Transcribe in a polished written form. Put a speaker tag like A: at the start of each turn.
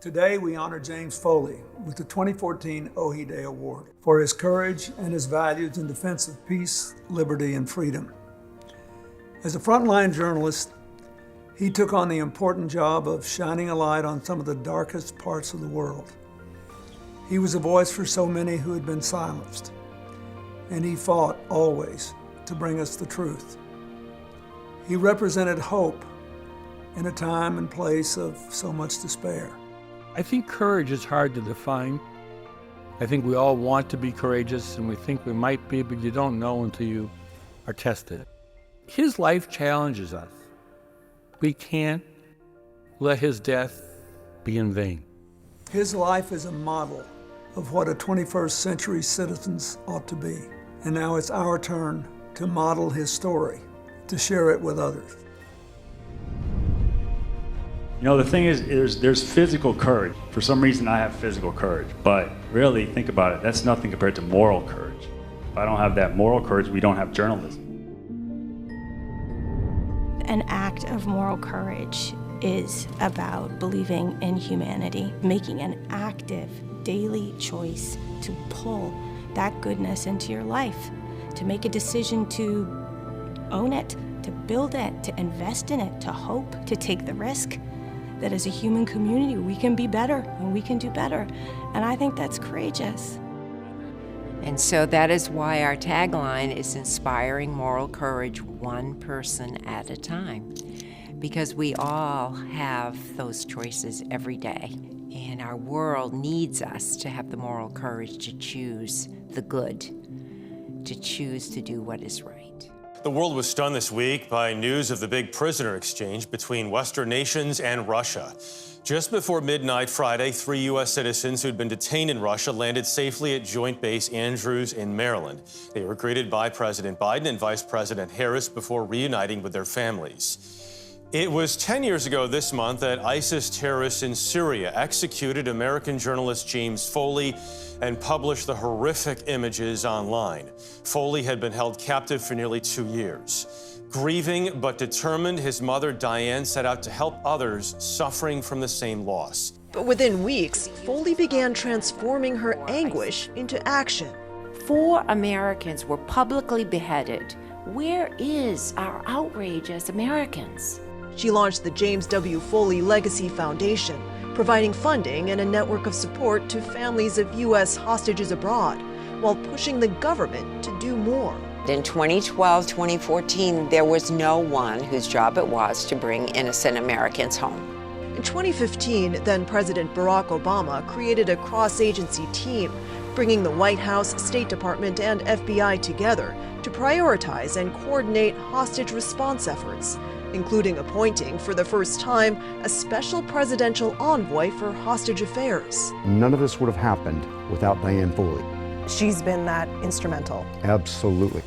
A: Today we honor James Foley with the 2014 OXI Day Award for his courage and his values in defense of peace, liberty, and freedom. As a frontline journalist, he took on the important job of shining a light on some of the darkest parts of the world. He was a voice for so many who had been silenced, and he fought always to bring us the truth. He represented hope in a time and place of so much despair.
B: I think courage is hard to define. I think we all want to be courageous and we think we might be, but you don't know until you are tested. His life challenges us. We can't let his death be in vain.
A: His life is a model of what a 21st century citizens ought to be. And now it's our turn to model his story, to share it with others.
C: You know, the thing is, there's physical courage. For some reason, I have physical courage. But really, think about it, that's nothing compared to moral courage. If I don't have that moral courage, we don't have journalism.
D: An act of moral courage is about believing in humanity, making an active daily choice to pull that goodness into your life, to make a decision to own it, to build it, to invest in it, to hope, to take the risk that as a human community we can be better and we can do better. And I think that's courageous.
E: And so that is why our tagline is inspiring moral courage one person at a time. Because we all have those choices every day. And our world needs us to have the moral courage to choose the good, to choose to do what is right.
F: The world was stunned this week by news of the big prisoner exchange between Western nations and Russia. Just before midnight Friday, 3 U.S. citizens who'd been detained in Russia landed safely at Joint Base Andrews in Maryland. They were greeted by President Biden and Vice President Harris before reuniting with their families. It was 10 years ago this month that ISIS terrorists in Syria executed American journalist James Foley and published the horrific images online. Foley had been held captive for nearly 2 years. Grieving but determined, his mother Diane set out to help others suffering from the same loss.
G: But within weeks, Foley began transforming her anguish into action.
E: 4 Americans were publicly beheaded. Where is our outrage as Americans?
G: She launched the James W. Foley Legacy Foundation, providing funding and a network of support to families of U.S. hostages abroad, while pushing the government to do more.
E: In 2012-2014, there was no one whose job it was to bring innocent Americans home.
G: In 2015, then-President Barack Obama created a cross-agency team, bringing the White House, State Department, and FBI together to prioritize and coordinate hostage response efforts, including appointing, for the first time, a special presidential envoy for hostage affairs.
H: None of this would have happened without Diane Foley.
I: She's been that instrumental.
H: Absolutely.